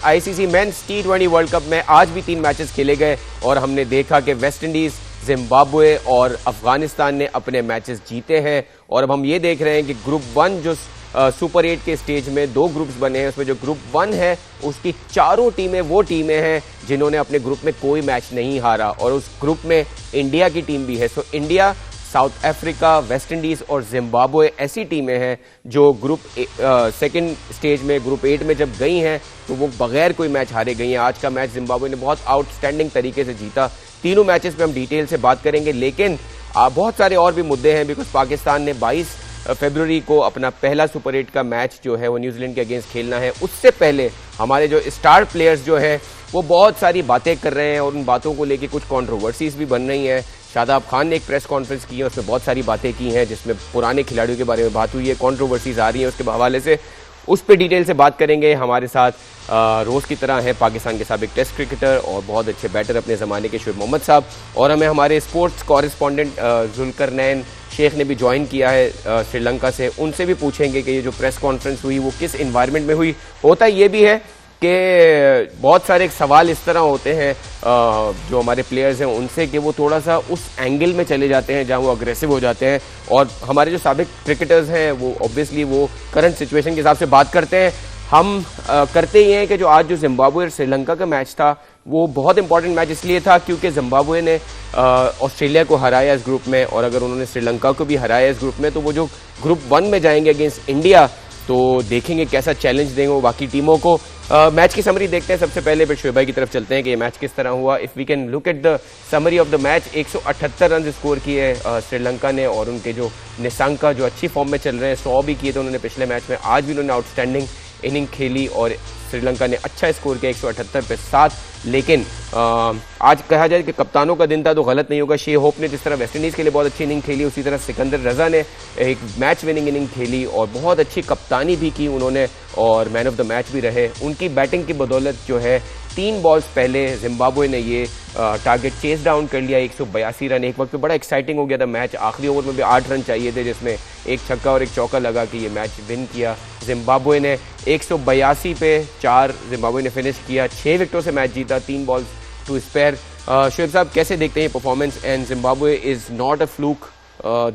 ICC men's T20 world cup में आज भी 3 मैचेस खेले गए और हमने देखा कि वेस्ट इंडीज, जिम्बाब्वे और अफगानिस्तान ने अपने मैचेस जीते हैं। और अब हम ये देख रहे हैं कि ग्रुप 1 जो सुपर 8 के स्टेज में 2 ग्रुप्स बने हैं, उसमें जो ग्रुप 1 है उसकी चारों टीमें वो टीमें हैं जिन्होंने अपने ग्रुप में कोई मैच नहीं हारा और उस ग्रुप में इंडिया की टीम भी है। So India, south Africa, West Indies और जिम्बाब्वे ऐसी टीमें हैं जो ग्रुप सेकंड स्टेज में ग्रुप 8 में जब गई हैं तो वो बगैर कोई मैच हारे गई हैं। आज का मैच जिम्बाब्वे ने बहुत आउटस्टैंडिंग तरीके से जीता। तीनों मैचेस पे हम डिटेल से बात करेंगे, लेकिन बहुत सारे और भी मुद्दे हैं बिकॉज पाकिस्तान ने 22 फरवरी को अपना पहला सुपर 8 का मैच जो है वो न्यूजीलैंड के अगेंस्ट खेलना है। उससे पहले हमारे जो स्टार प्लेयर्स जो हैं वो बहुत सारी बातें कर रहे हैं और उन बातों को लेके कुछ कंट्रोवर्सीज भी बन रही हैं। शादाब खान ने एक प्रेस कॉन्फ्रेंस की है, उसमें बहुत सारी बातें की हैं जिसमें पुराने खिलाड़ियों के बारे में बात हुई है, कंट्रोवर्सीज आ रही हैं उसके हवाले से, उस पर डिटेल से बात करेंगे। हमारे साथ रोज़ की तरह है पाकिस्तान के साबिक टेस्ट क्रिकेटर और बहुत अच्छे बैटर अपने ज़माने के शुएब मोहम्मद साहब, और हमें हमारे स्पोर्ट्स कॉरेस्पॉन्डेंट जुल्करनैन शेख ने भी ज्वाइन किया है श्रीलंका से। उनसे भी पूछेंगे कि ये जो प्रेस कॉन्फ्रेंस हुई वो किस इन्वायरमेंट में हुई। होता ये भी है कि बहुत सारे सवाल इस तरह होते हैं जो हमारे प्लेयर्स हैं उनसे कि वो थोड़ा सा उस एंगल में चले जाते हैं जहां वो अग्रेसिव हो जाते हैं, और हमारे जो साबिक क्रिकेटर्स हैं वो ऑब्वियसली वो करंट सिचुएशन के हिसाब से बात करते हैं। हम करते ही हैं कि जो आज जो जिम्बाब्वे और श्रीलंका का मैच था वो बहुत इंपॉर्टेंट मैच इसलिए था क्योंकि जिम्बाब्वे ने ऑस्ट्रेलिया को हराया इस ग्रुप में, और अगर उन्होंने श्रीलंका को भी हराया इस ग्रुप में तो वो जो ग्रुप 1 में जाएंगे अगेंस्ट इंडिया तो देखेंगे कैसा चैलेंज देंगे वो बाकी टीमों को। मैच की समरी देखते हैं सबसे पहले, फिर शोएब भाई की तरफ चलते हैं कि ये मैच किस तरह हुआ। If we can look at the summary of the match, 178 run score किए श्रीलंका ने, और उनके जो निशंका जो अच्छी फॉर्म में चल रहे हैं 100 भी किए थे उन्होंने पिछले मैच में। आज भी उन्होंने आउटस्टैंडिंग इनिंग खेली और श्रीलंका ने अच्छा स्कोर किया 178 पे 7। लेकिन आज कहा जाए कि कप्तानों का दिन था तो गलत नहीं होगा। शे होप ने जिस तरह वेस्ट इंडीज़ के लिए बहुत अच्छी इनिंग खेली, उसी तरह सिकंदर रजा ने एक मैच विनिंग इनिंग खेली और बहुत अच्छी कप्तानी भी की उन्होंने और मैन ऑफ द मैच भी रहे। उनकी बैटिंग की बदौलत जो है 3 बॉल्स पहले जिम्बाब्वे ने ये टारगेट चेस डाउन कर लिया 182 रन। एक वक्त पे बड़ा एक्साइटिंग हो गया था मैच, आखिरी ओवर में भी 8 रन चाहिए थे जिसमें एक छक्का और एक चौका लगा कि ये मैच विन किया जिम्बाब्वे ने। 182 पे 4 जिम्बाब्वे ने फिनिश किया, 6 विकेटों से मैच जीता, 3 बॉल्स टू स्पेयर। शोएब साहब कैसे देखते हैं performance? And Zimbabwe is not a fluke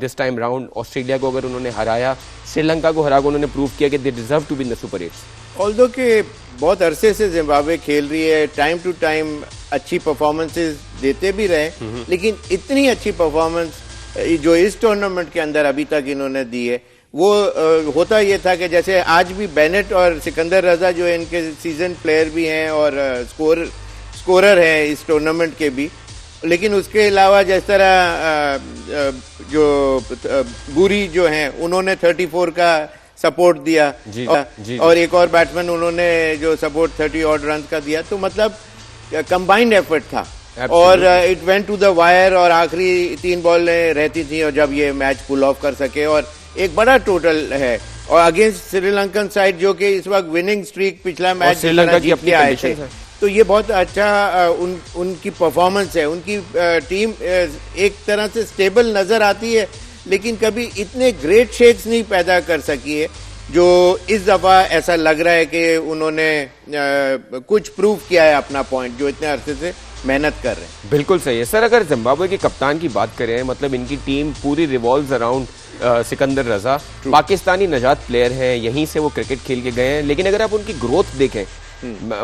this time round. Australia को अगर उन्होंने हराया, श्रीलंका को हरा कर उन्होंने प्रूव किया कि they deserve to win the super 8। Although कि बहुत अरसे से जिम्बाब्वे खेल रही है, टाइम टू टाइम अच्छी परफॉर्मेंसेस देते भी रहे, लेकिन इतनी अच्छी परफॉर्मेंस जो इस टूर्नामेंट के अंदर अभी तक इन्होंने दी है वो होता ये था कि जैसे आज भी बेनेट और सिकंदर रजा जो इनके सीजन प्लेयर भी हैं और स्कोरर हैं इस टूर्नामेंट के भी, लेकिन उसके अलावा जिस तरह जो बुरी जो हैं उन्होंने 34 का सपोर्ट दिया जी, जी, और एक और बैट्समैन उन्होंने जो सपोर्ट 30 ऑड रन का दिया, तो मतलब कंबाइंड एफर्ट था और it went to the wire और आखिरी 3 बॉल रहती थी और जब ये मैच पुल ऑफ कर सके और एक बड़ा टोटल है। और अगेंस्ट श्रीलंकन साइड जो कि इस वक्त विनिंग स्ट्रीक पिछला मैच श्रीलंका की अपनी आए थे, तो ये बहुत अच्छा उनकी परफॉर्मेंस है। उनकी टीम एक तरह से स्टेबल नजर आती है लेकिन कभी इतने ग्रेट शेक्स नहीं पैदा कर सकी है जो इस दफा ऐसा लग रहा है कि उन्होंने कुछ प्रूव किया है अपना पॉइंट, जो इतने अरसे से मेहनत कर रहे हैं। बिल्कुल सही है सर। अगर जिम्बाब्वे के कप्तान की बात करें, मतलब इनकी टीम पूरी रिवॉल्व्स अराउंड सिकंदर रजा, पाकिस्तानी नजात प्लेयर हैं, यहीं से वो क्रिकेट खेल के गए हैं, लेकिन अगर आप उनकी ग्रोथ देखें,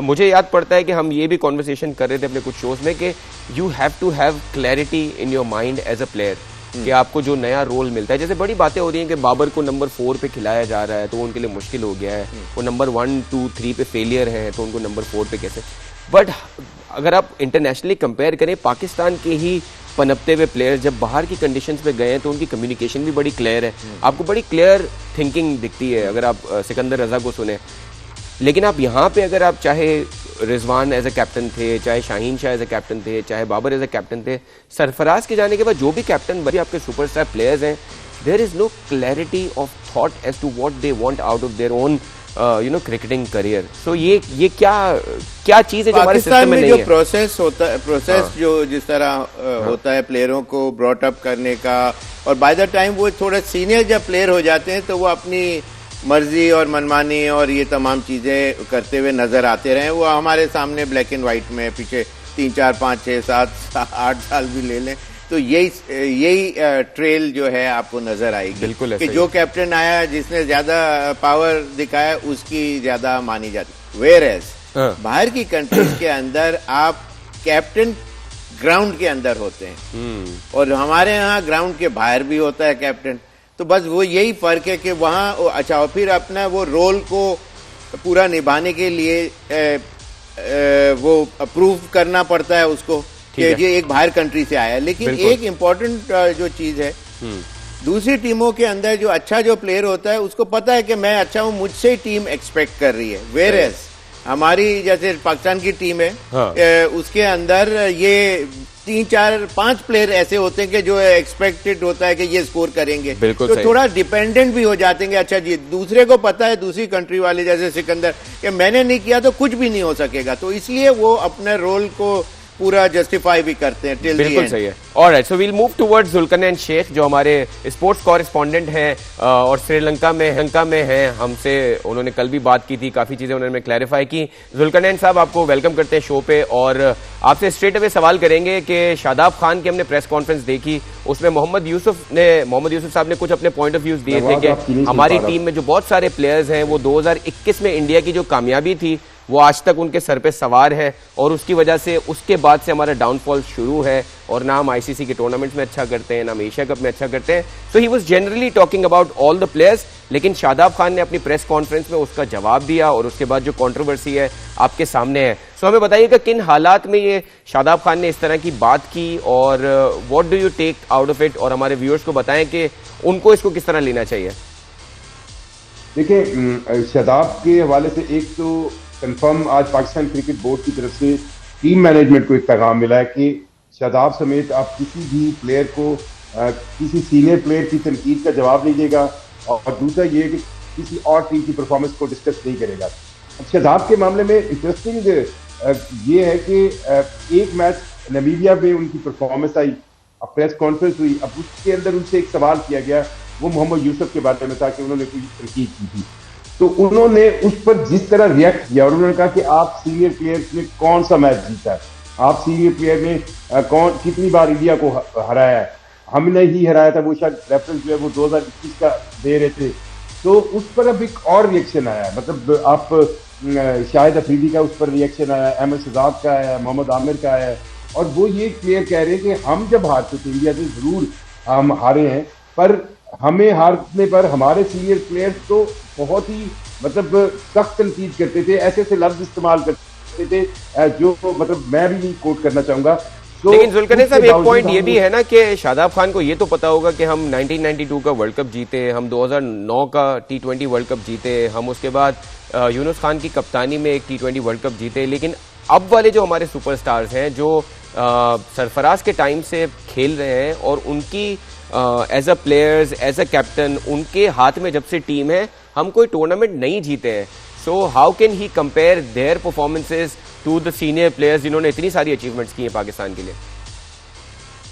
मुझे याद पड़ता है कि हम ये भी कॉन्वर्सेशन कर रहे थे अपने कुछ शोज में कि you have to have clarity in your mind as a player कि आपको जो नया रोल मिलता है। जैसे बड़ी बातें हो रही हैं कि बाबर को नंबर 4 पे खिलाया जा रहा है तो उनके लिए मुश्किल हो गया है, वो नंबर 1, 2, 3 पे फेलियर हैं तो उनको नंबर 4 पे कैसे। बट अगर आप इंटरनेशनली कंपेयर करें, पाकिस्तान के ही पनपते हुए प्लेयर जब बाहर की कंडीशंस में गए हैं तो उनकी कम्युनिकेशन भी बड़ी क्लियर है, आपको बड़ी क्लियर थिंकिंग दिखती है अगर आप सिकंदर रजा को सुने। लेकिन आप यहाँ पे अगर आप चाहे रिजवान एज ए कैप्टन थे, चाहे Shaheen Shah as a captain थे, चाहे बाबर एज ए कैप्टन थे, सरफराज के जाने के बाद जो भी कैप्टन बने आपके सुपरस्टार प्लेयर्स हैं, there is no clarity of thought as to what they want out of their own cricketing career. So ये क्या चीज है जो हमारे सिस्टम में नहीं है? जो प्रोसेस होता है, जो जिस तरह होता है प्लेयरों को ब्रॉट अप करने का, और बाय द टाइम वो थोड़ा सीनियर जब प्लेयर हो जाते हैं तो वो अपनी मर्जी और मनमानी और ये तमाम चीजें करते हुए नजर आते रहे। वो हमारे सामने ब्लैक एंड व्हाइट में पीछे 3, 4, 5, 6, 7, 8 साल भी ले लें तो यही ट्रेल जो है आपको नजर आएगी। बिल्कुल कि जो कैप्टन आया जिसने ज्यादा पावर दिखाया उसकी ज्यादा मानी जाती। वेयर एज बाहर की कंट्रीज के अंदर आप कैप्टन ग्राउंड के अंदर होते हैं और हमारे यहाँ ग्राउंड के बाहर भी होता है कैप्टन। तो बस वो यही फर्क है कि वहाँ अच्छा और फिर अपना वो रोल को पूरा निभाने के लिए वो अप्रूव करना पड़ता है उसको कि ये एक बाहर कंट्री से आया है। लेकिन एक इम्पोर्टेंट जो चीज है दूसरी टीमों के अंदर जो प्लेयर होता है उसको पता है कि मैं अच्छा हूं, मुझसे ही टीम एक्सपेक्ट कर रही है। वेयर एज हमारी जैसे पाकिस्तान की टीम है उसके अंदर ये 3, 4, 5 प्लेयर ऐसे होते हैं कि जो एक्सपेक्टेड होता है कि ये स्कोर करेंगे तो थोड़ा डिपेंडेंट भी हो जाते हैं। अच्छा जी दूसरे को पता है दूसरी कंट्री वाले जैसे सिकंदर कि मैंने नहीं किया तो कुछ भी नहीं हो सकेगा, तो इसलिए वो अपने रोल को पूरा जस्टिफाई भी करते हैं टिल द एंड। बिल्कुल सही है। Alright, so we'll move towards Zulqarnain Sheikh जो हमारे स्पोर्ट्स कॉरेस्पॉन्डेंट हैं और श्रीलंका में हैं हमसे। उन्होंने कल भी बात की थी, काफी चीजें उन्होंने क्लैरिफाई की। जुल्करनैन साहब आपको वेलकम करते हैं शो पे और आपसे स्ट्रेट अवे सवाल करेंगे कि शादाब खान की हमने प्रेस कॉन्फ्रेंस देखी, उसमें मोहम्मद यूसुफ साहब ने कुछ अपने पॉइंट ऑफ व्यूज दिए थे कि हमारी टीम में जो बहुत सारे प्लेयर्स हैं वो 2021 में इंडिया की जो कामयाबी थी वो आज तक उनके सर पे सवार है और उसकी वजह से उसके बाद से हमारा डाउनफॉल शुरू है और ना हम आईसीसी के टूर्नामेंट्स में अच्छा करते हैं ना हम एशिया कप में अच्छा करते हैं। So he was generally talking about all the players, लेकिन शादाब खान ने अपनी प्रेस कॉन्फ्रेंस में उसका जवाब दिया और उसके बाद जो कंट्रोवर्सी है आपके सामने है। सो हमें बताइएगा किन हालात में ये शादाब खान ने इस तरह की बात की और what do you take out of it, और हमारे व्यूअर्स को बताएं कि उनको इसको किस तरह लेना चाहिए। देखिए शादाब के हवाले से एक तो कंफर्म आज पाकिस्तान क्रिकेट बोर्ड की तरफ से टीम मैनेजमेंट को एक पैगाम मिला है कि शादाब समेत आप किसी भी प्लेयर को किसी सीनियर प्लेयर की तनकीद का जवाब नहीं देगा और दूसरा ये कि किसी और टीम की परफॉर्मेंस को डिस्कस नहीं करेगा। शादाब के मामले में इंटरेस्टिंग ये है कि एक मैच नामीबिया में उनकी परफॉर्मेंस आई, अब प्रेस कॉन्फ्रेंस हुई, अब उसके अंदर उनसे एक सवाल किया गया, वो मोहम्मद यूसुफ के बारे में था कि उन्होंने कोई तनकीद की थी, तो उन्होंने उस पर जिस तरह रिएक्ट किया और उन्होंने कहा कि आप सीनियर प्लेयर्स ने कौन सा मैच जीता है, आप सीनियर प्लेयर ने कितनी बार इंडिया को हराया है, हमने ही हराया था। वो शायद रेफरेंस जो है वो 2021 का दे रहे थे, तो उस पर अब एक और रिएक्शन आया, मतलब आप शाहिद अफरीदी का उस पर रिएक्शन आया, अहमद शहजाद का आया, मोहम्मद आमिर का आया, और वो ये क्लियर कह रहे हैं कि हम जब हारते थे इंडिया से जरूर हम हारे हैं, पर हमें हारने पर हमारे सीनियर प्लेयर्स तो बहुत ही मतलब सख्त तनकीद करते थे, ऐसे ऐसे लफ्ज इस्तेमाल करते थे जो मतलब मैं भी नहीं कोट करना चाहूंगा। लेकिन जुल्करनैन साहब एक पॉइंट ये भी है ना कि शादाब खान को ये तो पता होगा कि हम 1992 का वर्ल्ड कप जीते, हम 2009 का T20 वर्ल्ड कप जीते, हम उसके बाद यूनुस खान की कप्तानी में एक T20 वर्ल्ड कप जीते, लेकिन अब वाले जो हमारे सुपरस्टार्स हैं जो सरफराज के टाइम से खेल रहे हैं और उनकी as a players as a captain उनके हाथ में जब से टीम है हम कोई टूर्नामेंट नहीं जीते हैं, so how can he compare their performances to the senior players जिन्होंने इतनी सारी अचीवमेंट्स की हैं पाकिस्तान के लिए।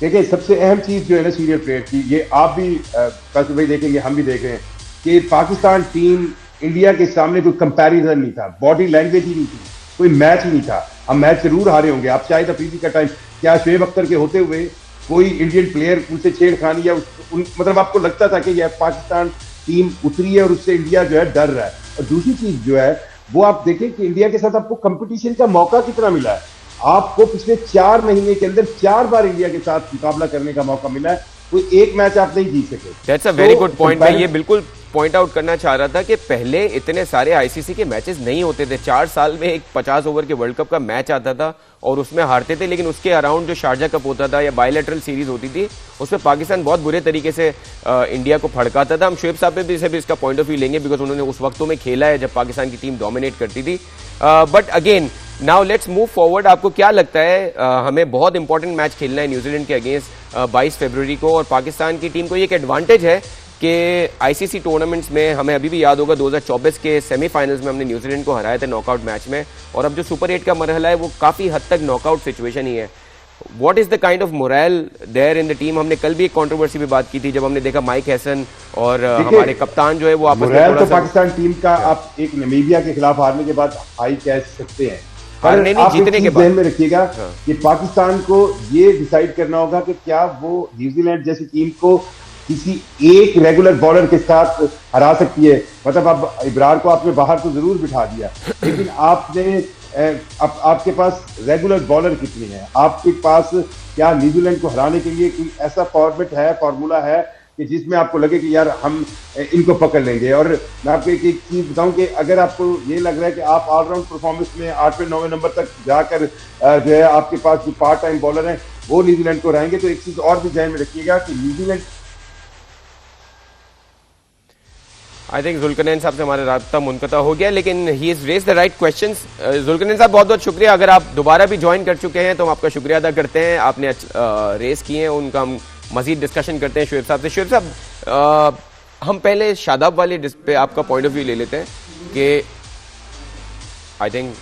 देखिए सबसे अहम चीज जो है ना सीनियर प्लेयर की, ये आप भी कासिफ भाई देखेंगे, हम भी देख रहे हैं कि पाकिस्तान टीम इंडिया के सामने कोई कंपैरिजन नहीं था, बॉडी लैंग्वेज ही नहीं थी, कोई मैच ही नहीं था। हम मैच जरूर हारे होंगे, आप शाहिद अफरीदी का टाइम क्या शुएब अख्तर के होते हुए कोई इंडियन प्लेयर उनसे छेड़खानी या मतलब आपको लगता था कि यह पाकिस्तान टीम उतरी है और उससे इंडिया जो है डर रहा है। और दूसरी चीज जो है वो आप देखें कि इंडिया के साथ आपको कंपटीशन का मौका कितना मिला है, आपको पिछले 4 महीने के अंदर 4 बार इंडिया के साथ मुकाबला करने का मौका मिला है, कोई एक मैच आप नहीं जीत सके। That's a very good point. मैं ये बिल्कुल पॉइंट आउट करना चाह रहा था कि पहले इतने सारे आईसीसी के मैचेस नहीं होते थे, 4 साल में एक 50 ओवर के वर्ल्ड कप का मैच आता था और उसमें हारते थे, लेकिन उसके अराउंड जो शारजा कप होता था या बायलैटरल सीरीज होती थी उसमें पाकिस्तान बहुत बुरे तरीके से इंडिया को फड़काता था। हम शुएब साहब पे भी इसका पॉइंट ऑफ व्यू लेंगे बिकॉज उन्होंने उस वक्तों में खेला है जब पाकिस्तान की टीम डोमिनेट करती थी। But again now let's move forward. आपको क्या लगता है हमें बहुत इंपॉर्टेंट मैच खेलना है न्यूजीलैंड के अगेंस्ट 22 फरवरी को, और पाकिस्तान की टीम को एक एडवांटेज है कि आईसीसी टूर्नामेंट्स में हमें अभी भी याद होगा 2024 के सेमीफाइनल्स में हमने न्यूजीलैंड को हराया था नॉकआउट मैच में, और अब जो सुपर 8 का मरहला है वो काफी हद तक नॉकआउट सिचुएशन ही है। What is the kind of moral there in the team? हमने कल भी एक कंट्रोवर्सी पे बात की थी जब हमने देखा माइक हैसन और हमारे कप्तान जो है वो आपस में मोरल थोड़ा तो सा पाकिस्तान टीम का आप एक नामीबिया के खिलाफ हारने के बाद हाई कह सकते हैं, हारने नहीं, आप जीतने एक के चीज बाद। ध्यान में रखिएगा कि पाकिस्तान को ये डिसाइड करना होगा कि क्या वो न्यूजीलैंड जैसी टीम को किसी एक रेगुलर बॉलर के साथ हरा सकती है। मतलब अब इब्रार को आपने बाहर तो जरूर बिठा दिया, लेकिन आपने अब आपके पास रेगुलर बॉलर कितने हैं? आपके पास क्या न्यूजीलैंड को हराने के लिए कोई ऐसा फॉर्मेट है, फॉर्मूला है कि जिसमें आपको लगे कि यार हम इनको पकड़ लेंगे? और मैं आपको एक चीज बताऊं कि अगर आपको ये लग रहा है कि आप ऑलराउंड परफॉर्मेंस में 8वें-9वें नंबर तक जाकर जो है आपके पास जो पार्ट टाइम बॉलर हैं वो न्यूजीलैंड को हराएंगे, तो एक चीज और भी ध्यान में रखिएगा कि न्यूजीलैंड आई थिंक जुल्करनैन साहब से हमारा राब्ता मुनक़ता हो गया, लेकिन he is raise the right questions. Zulqarnain साहब बहुत बहुत शुक्रिया, अगर आप दोबारा भी ज्वाइन कर चुके हैं तो हम आपका शुक्रिया अदा करते हैं। आपने रेस किए हैं, उनका हम मजीद डिस्कशन करते हैं शुएब साहब से। शुएब साहब, हम पहले शादाब वाले पे आपका पॉइंट ऑफ व्यू ले लेते हैं कि आई थिंक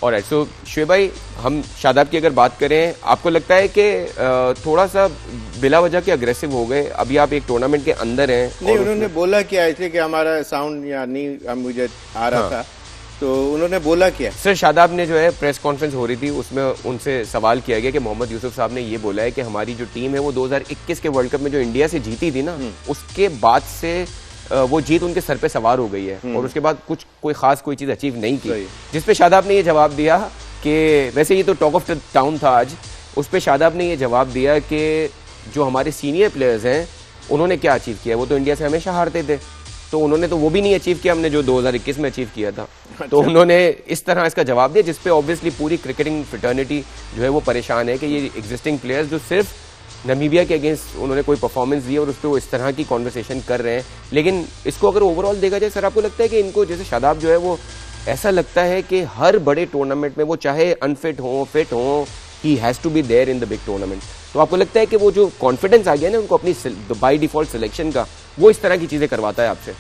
ऑलराइट। सो शुएब भाई, हम शादाब की अगर बात करें, आपको लगता है कि थोड़ा सा बिला वजह के अग्रेसिव हो गए? अभी आप एक टूर्नामेंट के अंदर हैं। नहीं, उन्होंने बोला क्या, इसलिए कि हमारा साउंड या नहीं मुझे आ रहा था, तो उन्होंने बोला क्या? सर, शादाब ने जो है प्रेस कॉन्फ्रेंस हो रही थी, उसमें उनसे सवाल किया गया कि मोहम्मद यूसुफ साहब ने ये बोला है कि हमारी जो टीम है वो 2021 के वर्ल्ड कप में जो इंडिया से जीती थी ना, उसके बाद से वो जीत उनके सर पे सवार हो गई है और उसके बाद कोई खास कोई चीज अचीव नहीं की। जिस पे शादाब ने ये जवाब दिया कि वैसे ये तो टॉक ऑफ द टाउन था आज, उस पे शादाब ने ये जवाब दिया कि जो हमारे सीनियर प्लेयर्स हैं उन्होंने क्या अचीव किया, वो तो इंडिया से हमेशा हारते थे, तो उन्होंने तो वो भी नहीं अचीव किया हमने जो 2021 में अचीव किया था। तो उन्होंने इस तरह इसका जवाब दिया, जिसपे ऑब्वियसली पूरी क्रिकेटिंग फ्रेटर्निटी जो है वो परेशान है कि ये एग्जिस्टिंग प्लेयर्स जो सिर्फ नामीबिया के अगेंस्ट उन्होंने कोई परफॉर्मेंस दी और उस पर वो इस तरह की कॉन्वर्सेशन कर रहे हैं। लेकिन इसको अगर ओवरऑल देखा जाए, सर आपको लगता है कि इनको, जैसे शादाब जो है वो ऐसा लगता है कि हर बड़े टूर्नामेंट में वो चाहे अनफिट हो फिट हो, he has to be there in the big tournament, तो आपको लगता है कि वो जो कॉन्फिडेंस आ गया ना उनको अपनी बाय डिफॉल्ट सिलेक्शन का, वो इस तरह की चीजें करवाता है आपसे?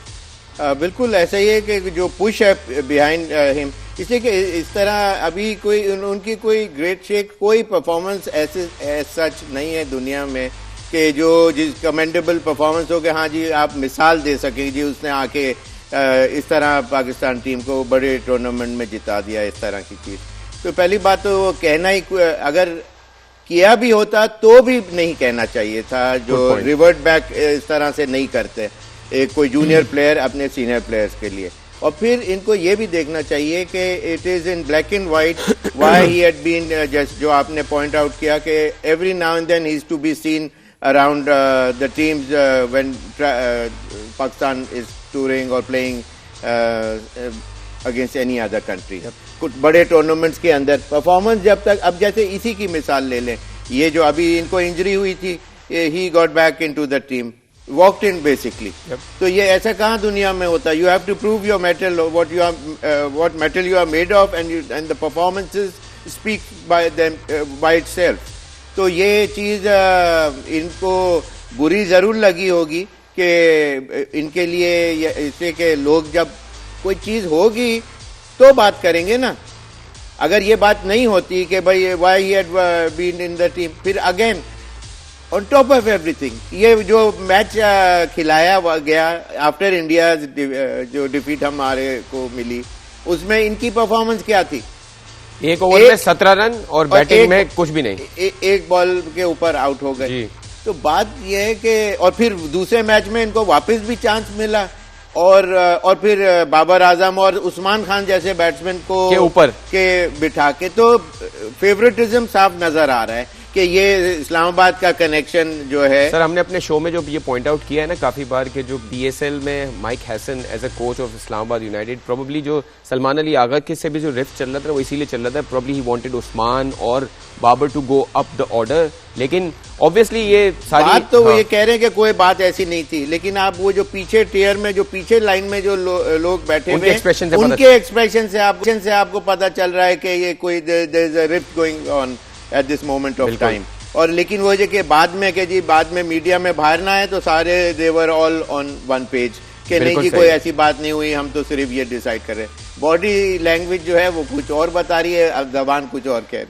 बिल्कुल ऐसा ही है कि जो पुश है बिहाइंड हिम, इसलिए कि इस तरह अभी कोई उनकी कोई ग्रेट शेक कोई परफॉर्मेंस ऐसे सच नहीं है दुनिया में कि जो जिस कमेंडेबल परफॉर्मेंस हो कि हाँ जी आप मिसाल दे सकें जी उसने आके इस तरह पाकिस्तान टीम को बड़े टूर्नामेंट में जिता दिया, इस तरह की चीज़। तो पहली बात तो वो कहना ही, अगर किया भी होता तो भी नहीं कहना चाहिए था, जो रिवर्ट बैक इस तरह से नहीं करते एक कोई जूनियर प्लेयर अपने सीनियर प्लेयर्स के लिए। और फिर इनको ये भी देखना चाहिए कि it is in black and white why he had been, just जो आपने पॉइंट आउट किया कि every now and then he is to be seen around the teams when Pakistan is touring और playing against any other country. कुछ बड़े tournaments के अंदर performance जब तक, अब जैसे इसी की मिसाल ले लें, ये जो अभी इनको इंजरी हुई थी, he got back into the team, walked in basically. तो ये ऐसा कहाँ दुनिया में होता है? You have to prove your metal, what metal you are made of, and the performances speak by them by itself. तो ये चीज इनको बुरी जरूर लगी होगी कि इनके लिए, इससे कि लोग जब कोई चीज होगी तो बात करेंगे ना। अगर ये बात नहीं होती कि भाई why he had been in the team, फिर again on top of everything ये जो मैच खिलाया गया आफ्टर इंडिया जो डिफीट हमारे को मिली, उसमें इनकी परफॉर्मेंस क्या थी? एक ओवर में 17 रन और बैटिंग में कुछ भी नहीं, एक बॉल के ऊपर आउट हो गए। तो बात यह है कि, और फिर दूसरे मैच में इनको वापस भी चांस मिला और फिर बाबर आजम और उस्मान खान जैसे बैट्समैन को के ऊपर के बिठा के, तो फेवरेटिज्म साफ नजर आ रहा है कि ये इस्लामाबाद का कनेक्शन जो है। सर, हमने अपने शो में जो ये पॉइंट आउट किया है ना काफी बार कि जो PSL में Mike Hesson as a coach of Islamabad United, probably जो सलमान अली आगा के से भी जो रिफ्ट चल रहा था वो इसीलिए चल रहा था, प्रोबेबली ही वांटेड उस्मान और Babar to go up the order. लेकिन ऑब्वियसली ये सारी बात तो वो ये कह रहे हैं कि कोई बात ऐसी नहीं थी, लेकिन आप वो जो पीछे टियर में, जो पीछे लाइन में जो लोग बैठे हुए, उनके एक्सप्रेशन से आपको पता चल रहा है कि ये कोई there is a rift going on at this moment of time. और लेकिन वो जो कि बाद में मीडिया में बाहर ना है तो सारे देवर ऑल ऑन वन पेज कि नहीं जी कोई ऐसी बात नहीं हुई, हम तो सिर्फ ये डिसाइड कर रहे हैं। बॉडी लैंग्वेज जो है वो कुछ और बता रही है, अब जबान कुछ और कह रही है।